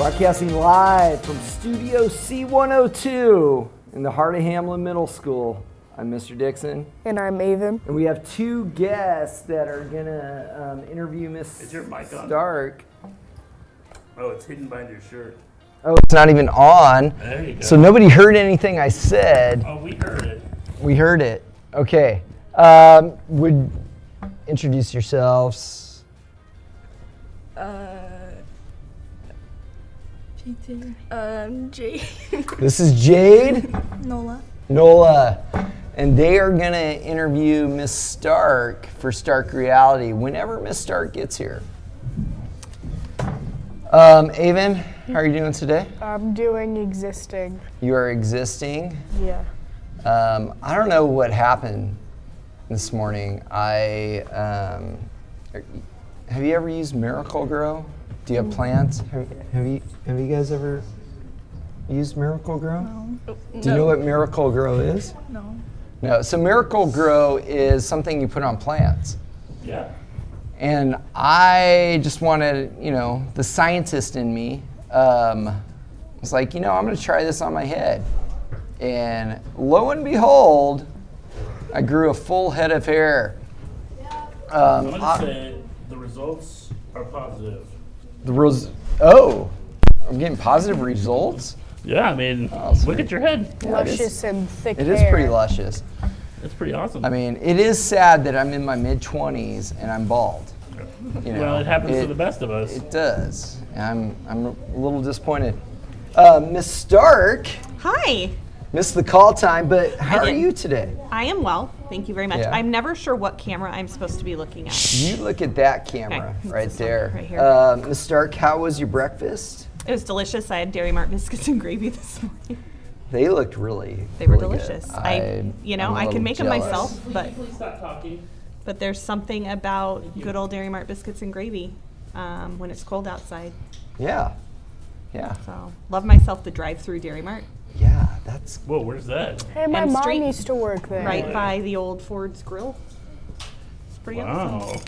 Broadcasting live from Studio C102 in the heart of Hamlin Middle School. I'm Mr. Dixon. And I'm Avon. And we have two guests that are going to interview Miss Is your mic on? Stark. Oh, it's hidden behind your shirt. Oh, it's not even on. There you go. So nobody heard anything I said. Oh, we heard it. We heard it. Okay. Would introduce yourselves. Jade. This is Jade. Nola. And they are going to interview Miss Stark for Stark Reality whenever Miss Stark gets here. Avon, how are you doing today? I'm doing existing. You are existing. Yeah. I don't know what happened this morning. Have you ever used Miracle Grow? Do you have plants? Have you guys ever used Miracle Grow? No. Do you know what Miracle Grow is? No. No. So Miracle Grow is something you put on plants. Yeah. And I just wanted, the scientist in me was like, I'm going to try this on my head. And lo and behold, I grew a full head of hair. I'm going to say the results are positive. I'm getting positive results? Yeah, I mean, look at your head. Yeah, Luscious and thick It hair. is pretty luscious. It's pretty awesome. I mean, it is sad that I'm in my mid-20s and I'm bald. Well, it happens to the best of us. It does. And I'm a little disappointed. Miss Stark. Hi, Missed the call time, but how are did. you today? I am well. Thank you very much. Yeah. I'm never sure what camera I'm supposed to be looking at. You look at that camera Okay. right This one there. right here. Miss Stark, how was your breakfast? It was delicious. I had Dairy Mart biscuits and gravy this morning. They looked really They were really delicious. Good. I I'm a can little make them jealous. myself, but Please stop talking. there's something about good old Dairy Mart biscuits and gravy when it's cold outside. Yeah. So love myself the drive-through Dairy Mart Yeah, that's Whoa, where's that? Hey, my M mom Street. used to work there. right by the old Ford's Grill. It's pretty awesome.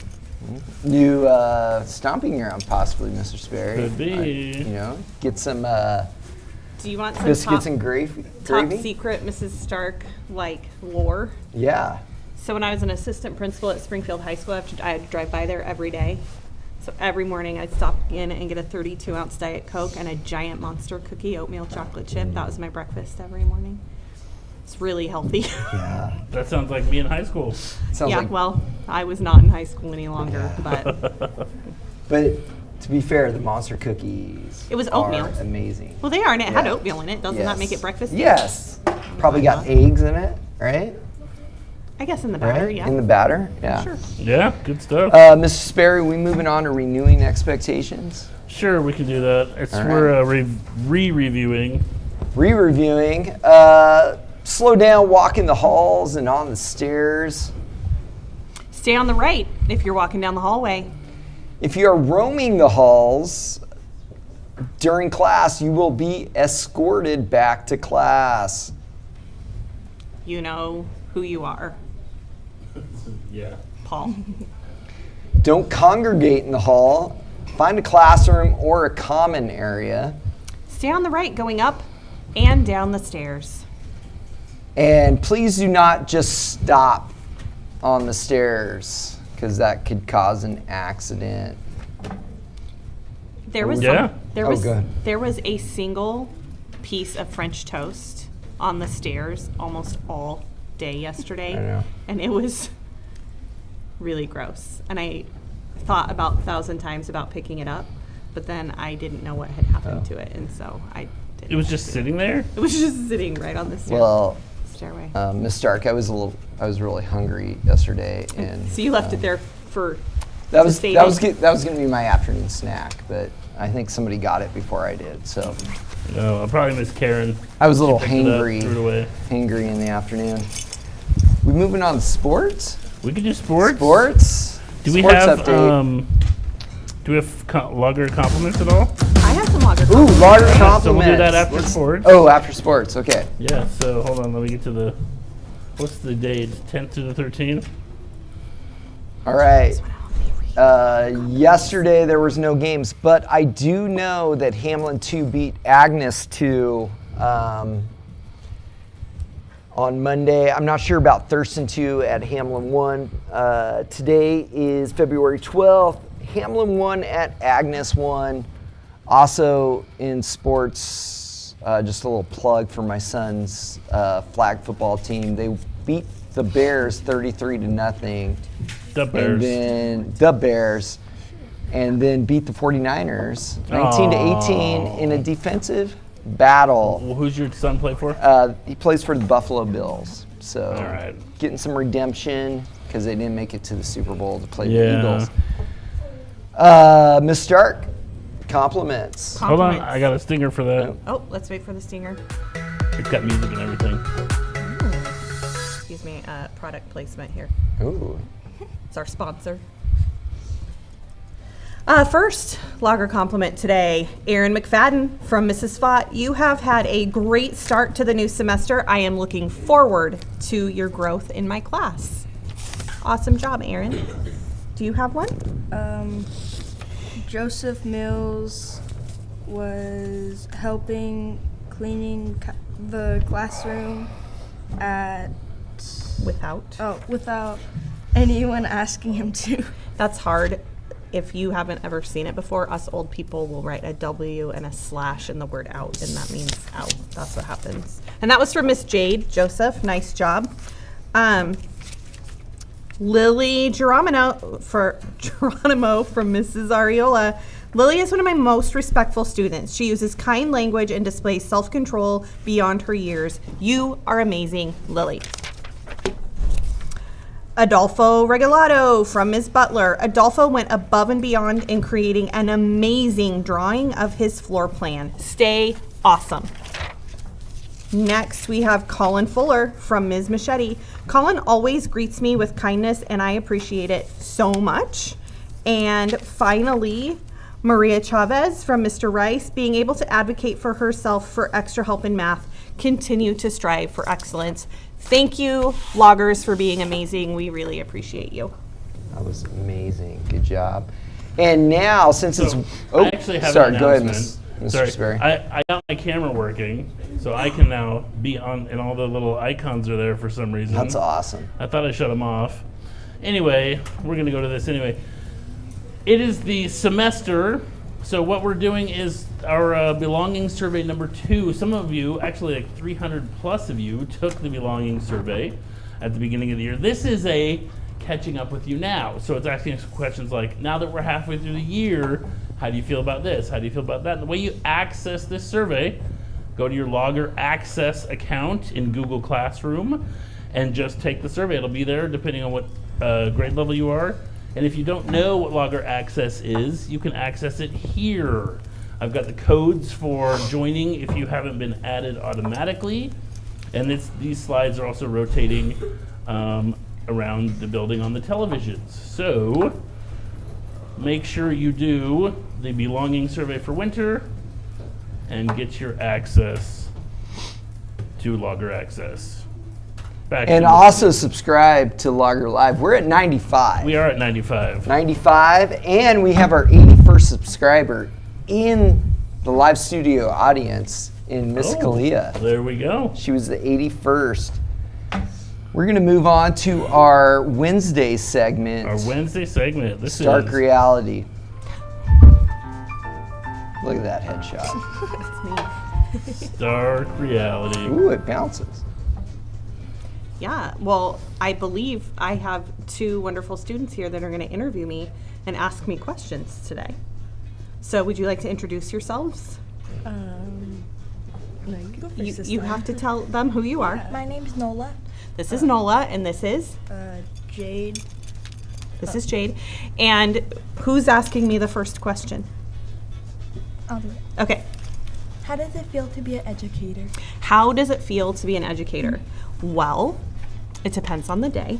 Wow. you stomping ground possibly, Mr. Sperry. Could be. Get some Do you want some biscuits top, and gravy. top secret Mrs. Stark lore? Yeah. So when I was an assistant principal at Springfield High School, I had to drive by there every day. So every morning I'd stop in and get a 32-ounce Diet Coke and a giant Monster cookie oatmeal chocolate chip. That was my breakfast every morning. It's really healthy. Yeah. That sounds like me in high school. Sounds Yeah, like, well, I was not in high school any longer, Yeah. but but to be fair, the Monster cookies It was are oatmeal. amazing. well, they are, and it had Yeah. oatmeal in it. Doesn't that make it breakfast? Yes. Probably got eggs in it, right? I guess in the batter, Right? yeah. In the batter? Yeah. Sure. Yeah, good stuff. Mr. Sperry, we moving on to renewing expectations? Sure, we can do that. All We're re-reviewing. Re-reviewing. Slow down, walk in the halls and on the stairs. Stay on the right if you're walking down the hallway. If you are roaming the halls during class, you will be escorted back to class. You know who you are, Yeah. Paul. Don't congregate in the hall. Find a classroom or a common area. Stay on the right going up and down the stairs. And please do not just stop on the stairs, because that could cause an accident. There was Yeah. there Oh, was good. there was a single piece of French toast on the stairs almost all day yesterday. I know. And it was really gross. And I thought about 1,000 times about picking it up, but then I didn't know what had happened to it, and so I didn't. It was just sitting there? It was just sitting right on the stairway. Miss Stark, I was really hungry yesterday, and So you left it there for that was sustaining. going to be my afternoon snack, but I think somebody got it before I did, so No, I probably miss Karen. I was a little Picked it up, threw it away. hangry in the afternoon. We moving on to sports? We could do sports. Sports? Do we Sports have update. do we have lager compliments at all? I have some lager. Ooh, lager So compliments. we'll do that after sports. Oh, after sports. Okay. Yeah. So hold on. Let me get to the. What's the date? 10th to the 13th. All right. Yesterday there was no games, but I do know that Hamlin 2 beat Agnes 2 on Monday. I'm not sure about Thurston 2 at Hamlin 1. Today is February 12th. Hamlin 1 at Agnes 1. Also in sports, just a little plug for my son's flag football team. They beat the Bears 33-0. The Bears. And then the Bears. And then beat the 49ers 19-18 in a defensive battle. Well, who's your son play for? He plays for the Buffalo Bills. So All right. getting some redemption because they didn't make it to the Super Bowl to play the Yeah. Eagles. Miss Stark, compliments. Hold on, Compliments. I got a stinger for that. Oh, let's wait for the stinger. It's got music and everything. Excuse me, product placement here. Ooh. It's our sponsor. First, Lager compliment today. Erin McFadden from Mrs. Fott. You have had a great start to the new semester. I am looking forward to your growth in my class. Awesome job, Erin. Do you have one? Joseph Mills was helping cleaning the classroom without anyone asking him to. That's hard. If you haven't ever seen it before, us old people will write a W and a slash in the word out, and that means out. That's what happens. And that was from Miss Jade Joseph. Nice job. Lily Geronimo from Mrs. Ariola. Lily is one of my most respectful students. She uses kind language and displays self-control beyond her years. You are amazing, Lily. Adolfo Regalado from Ms. Butler. Adolfo went above and beyond in creating an amazing drawing of his floor plan. Stay awesome. Next, we have Colin Fuller from Ms. Machete. Colin always greets me with kindness, and I appreciate it so much. And finally, Maria Chavez from Mr. Rice, being able to advocate for herself for extra help in math. Continue to strive for excellence. Thank you, loggers, for being amazing. We really appreciate you. That was amazing. Good job. And now, since So, it's... I actually have sorry, an go ahead, announcement. Mr. Sorry, Sperry. I got my camera working, so I can now be on, and all the little icons are there for some reason. That's awesome. I thought I shut them off. Anyway, we're going to go to this anyway. It is the semester, so what we're doing is our belonging survey number 2. Some of you, actually like 300 plus of you, took the belonging survey at the beginning of the year. This is a catching up with you now. So it's asking us questions like, now that we're halfway through the year, how do you feel about this? How do you feel about that? And the way you access this survey, go to your Logger Access account in Google Classroom and just take the survey. It'll be there depending on what grade level you are. And if you don't know what Logger Access is, you can access it here. I've got the codes for joining if you haven't been added automatically. And these slides are also rotating around the building on the televisions. So make sure you do the belonging survey for winter and get your access to Logger Access. Back And to the- also subscribe to Logger Live. We're at 95. we are at 95. 95, and we have our 81st subscriber in the live studio audience in Miss Oh, Kalia. there we go. She was the 81st. We're going to move on to our Wednesday segment, Our Wednesday segment. This Stark is Reality. Look at that headshot. It's me. Stark Reality. Ooh, it bounces. Yeah, well, I believe I have 2 wonderful students here that are going to interview me and ask me questions today. So would you like to introduce yourselves? No, you go first You, this you time. have to tell them who you are. My name's Nola. This is Nola, and this is Jade. Jade. And who's asking me the first question? I'll do it. Okay. How does it feel to be an educator? How does it feel to be an educator? Well, it depends on the day.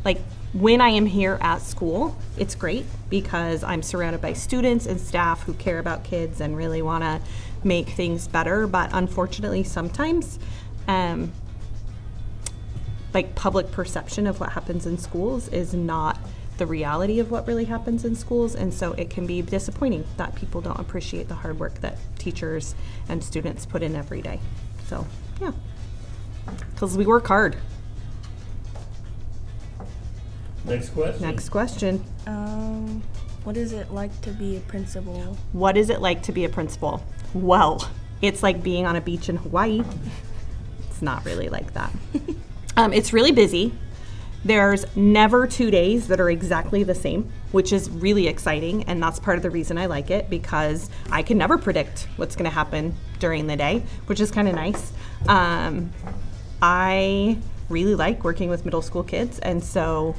Like when I am here at school, it's great because I'm surrounded by students and staff who care about kids and really want to make things better. But unfortunately, sometimes like public perception of what happens in schools is not the reality of what really happens in schools, and so it can be disappointing that people don't appreciate the hard work that teachers and students put in every day. So, yeah, because we work hard. Next question. Next question. What is it like to be a principal? What is it like to be a principal? Well, it's like being on a beach in Hawaii. It's not really like that. It's really busy. There's never 2 days that are exactly the same, which is really exciting, and that's part of the reason I like it, because I can never predict what's going to happen during the day, which is kind of nice. I really like working with middle school kids, and so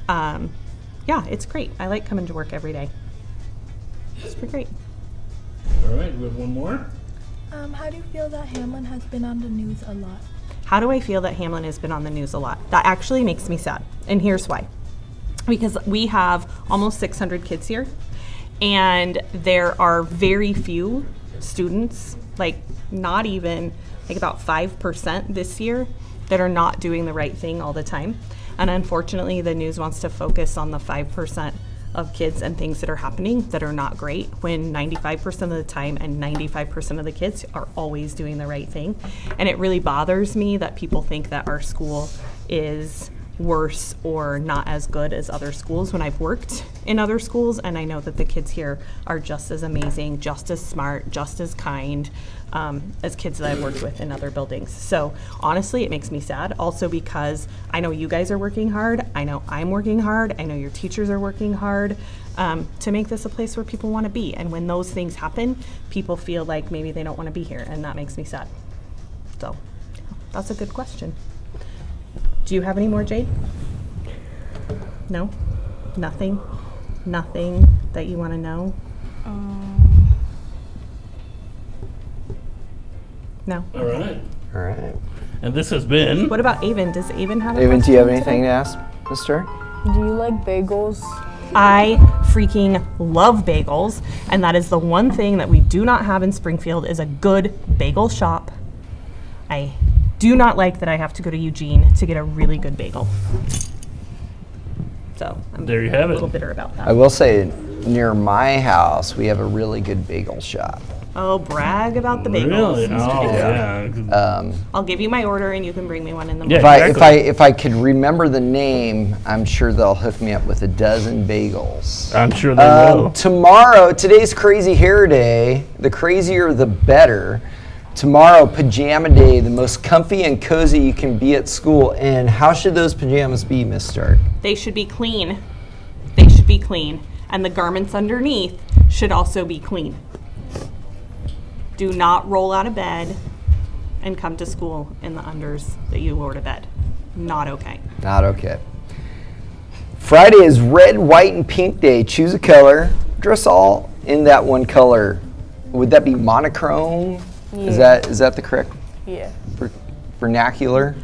yeah, it's great. I like coming to work every day. It's pretty great. All right, we have one more. How do you feel that Hamlin has been on the news a lot? How do I feel that Hamlin has been on the news a lot? That actually makes me sad, and here's why. Because we have almost 600 kids here, and there are very few students, like not even, like about 5% this year, that are not doing the right thing all the time. And unfortunately, the news wants to focus on the 5% of kids and things that are happening that are not great, when 95% of the time and 95% of the kids are always doing the right thing. And it really bothers me that people think that our school is worse or not as good as other schools, when I've worked in other schools, and I know that the kids here are just as amazing, just as smart, just as kind as kids that I've worked with in other buildings. So honestly, it makes me sad, also because I know you guys are working hard, I know I'm working hard, I know your teachers are working hard to make this a place where people want to be. And when those things happen, people feel like maybe they don't want to be here, and that makes me sad. So that's a good question. Do you have any more, Jade? No? Nothing? Nothing that you want to know? No? All right. All right. And this has been. What about Avon? Does Avon have a Avon, do you have question anything to today? ask, mister? Do you like bagels? I freaking love bagels, and that is the one thing that we do not have in Springfield is a good bagel shop. I do not like that I have to go to Eugene to get a really good bagel. So I'm There you have a little it. bitter about I that. will say, near my house, we have a really good bagel shop. Oh, brag about the bagels. Really? Mr. Oh, Dixon. yeah. I'll give you my order and you can bring me one in the Yeah. morning. If I could remember the name, I'm sure they'll hook me up with a dozen bagels. I'm sure they will. Tomorrow, today's Crazy Hair Day. The crazier, the better. Tomorrow, Pajama Day, the most comfy and cozy you can be at school. And how should those pajamas be, Miss Stark? They should be clean. They should be clean. And the garments underneath should also be clean. Do not roll out of bed and come to school in the unders that you wore to bed. Not okay. Not okay. Friday is Red, White, and Pink Day. Choose a color. Dress all in that one color. Would that be monochrome? Yeah. Is that the correct Yeah. I vernacular?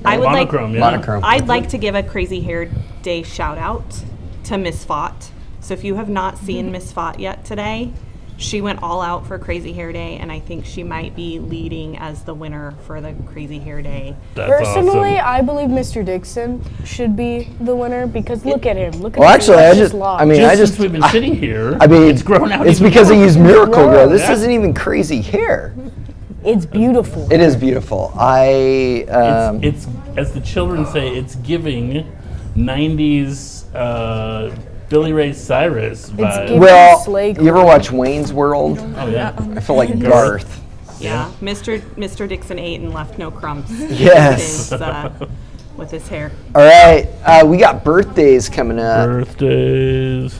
would like Monochrome, yeah. Monochrome. I'd like to give a Crazy Hair Day shout out to Miss Fott. So if you have not seen Miss Fott yet today, she went all out for Crazy Hair Day, and I think she might be leading as the winner for the Crazy Hair Day. That's Personally, awesome. I believe Mr. Dixon should be the winner because look at him. Look at Well, his actually, I luscious just, locks. I mean, Since we've been sitting here, I mean, it's grown out. It's even because more. I use Miracle Grow. This Yeah. isn't even crazy hair. It's beautiful. It is beautiful. It's as the children say, it's giving 90s Billy Ray Cyrus vibe. giving- well, Slay you ever watch Wayne's World? Oh yeah. I feel like Garth. Yeah, Mr. Dixon ate and left no crumbs. Yes. With his hair. All right, we got birthdays coming up. Birthdays.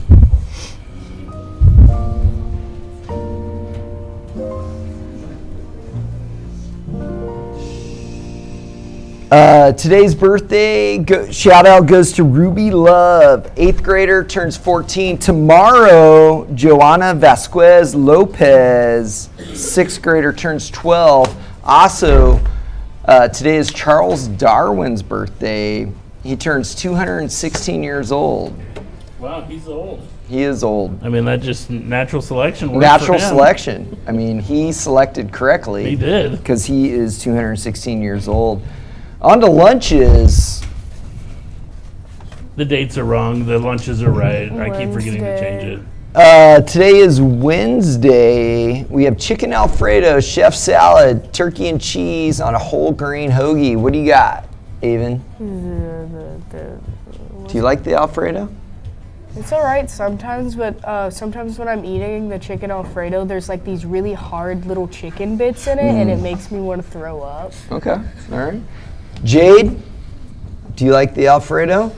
Today's birthday shout out goes to Ruby Love, 8th grader, turns 14. Tomorrow, Joanna Vasquez Lopez, 6th grader, turns 12. Also, today is Charles Darwin's birthday. He turns 216 years old. Wow, he's old. He is old. I mean, that just natural selection works Natural for him. selection. I mean, he selected correctly. He did. Because he is 216 years old. On to lunches. The dates are wrong. The lunches are right. I keep forgetting to change it. Today is Wednesday. We have chicken Alfredo, chef salad, turkey and cheese on a whole grain hoagie. What do you got, Avon? Do you like the Alfredo? It's all right sometimes, but sometimes when I'm eating the chicken Alfredo, there's like these really hard little chicken bits in it, and it makes me want to throw up. Okay, all right. Jade, do you like the Alfredo?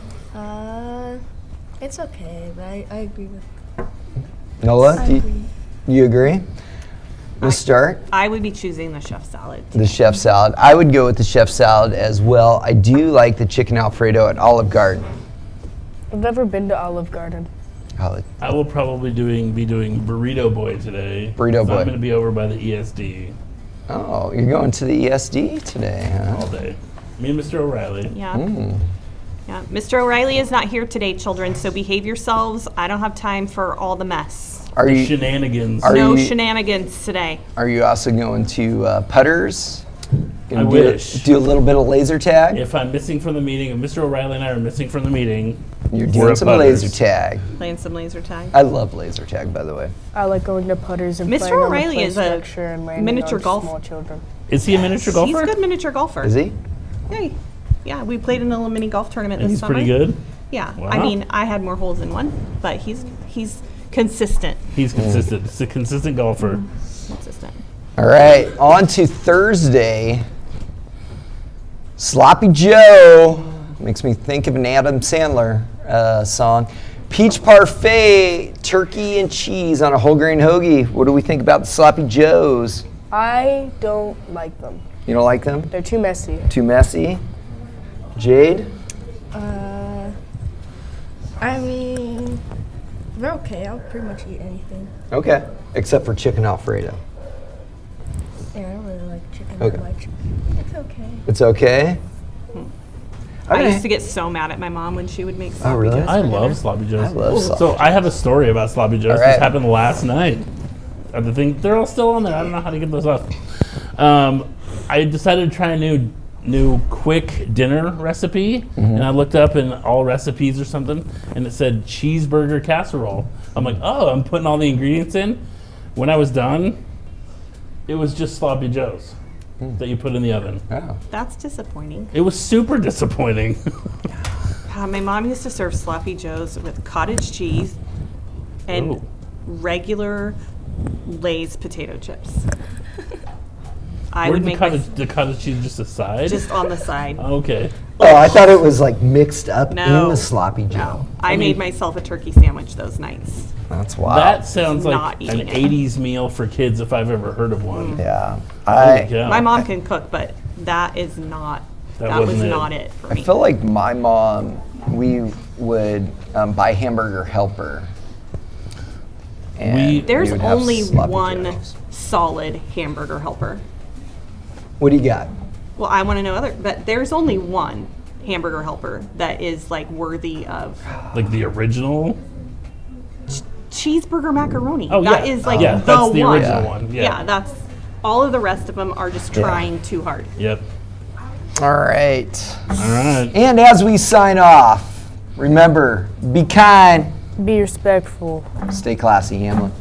It's okay, but I agree with. Nola, do agree. you agree? We'll start. I would be choosing the chef salad. The chef salad. I would go with the chef salad as well. I do like the chicken Alfredo at Olive Garden. I've never been to Olive Garden. I will probably be doing Burrito Boy today. Burrito So Boy. I'm going to be over by the ESD Oh, you're going to the ESD today, all huh? day. Me and Mr. O'Reilly. Yeah. Mm. Yeah. Mr. O'Reilly is not here today, children, so behave yourselves. I don't have time for all the mess. Are The you shenanigans. Are No you- shenanigans today. Are you also going to Putters? Gonna I do- wish. Do a little bit of laser tag. If I'm missing from the meeting, if Mr. O'Reilly and I are missing from the meeting, You're we're doing at some Butters. laser tag. Playing some laser tag. I love laser tag, by the way. I like going to Putters and Mr. playing on the O'Reilly play is a structure and landing miniature on golf- small children. Is he a miniature golfer? He's a good miniature golfer. Is he? Hey. Yeah, we played in a little mini golf tournament And this he's summer. pretty good. Yeah. Wow. I mean, I had more holes than one, but he's consistent. He's consistent. He's a consistent golfer. Consistent. All right, on to Thursday. Sloppy Joe makes me think of an Adam Sandler song. Peach parfait, turkey and cheese on a whole grain hoagie. What do we think about the Sloppy Joes? I don't like them. You don't like them? They're too messy. Too messy? Jade? I mean, they're okay. I'll pretty much eat anything. Okay, except for chicken Alfredo. Yeah, I don't really like chicken Okay. that much. It's okay. It's okay? I Okay. used to get so mad at my mom when she would make sloppy Oh, really? joes I for love dinner. sloppy joes. I love sloppy So I have a story about sloppy joes. All This right. happened last night. The thing, they're all still on there. I don't know how to get those off. I decided to try a new quick dinner recipe, and I looked up in all recipes or something, and it said cheeseburger casserole. I'm like, oh, I'm putting all the ingredients in. When I was done, it was just sloppy joes that you put in the oven. Oh. That's disappointing. It was super disappointing. My mom used to serve sloppy joes with cottage cheese and Ooh. regular Lay's potato chips. I Where would did make the cottage cheese just aside? just on the side. Okay. Oh, I thought it was like mixed up No. in the sloppy Joe. No, I made myself a turkey sandwich those nights. That's wild. That sounds like Not an eating it. 80s meal for kids if I've ever heard of one. Yeah. Holy cow. My mom can cook, but that is not. That That was wasn't it. not it for I me. feel like my mom, we would buy Hamburger Helper. And There's we would have only sloppy one joes. solid hamburger helper. What do you got? Well, I want to know but there's only one hamburger helper that is like worthy of Like the original? cheeseburger macaroni. Oh, That yeah. is like Yeah, the that's the one. original one. Yeah. that's all of the rest of them are just Yeah. trying too hard. Yep. All right. All right. And as we sign off, remember, be kind, Be respectful. stay classy, Hamlin.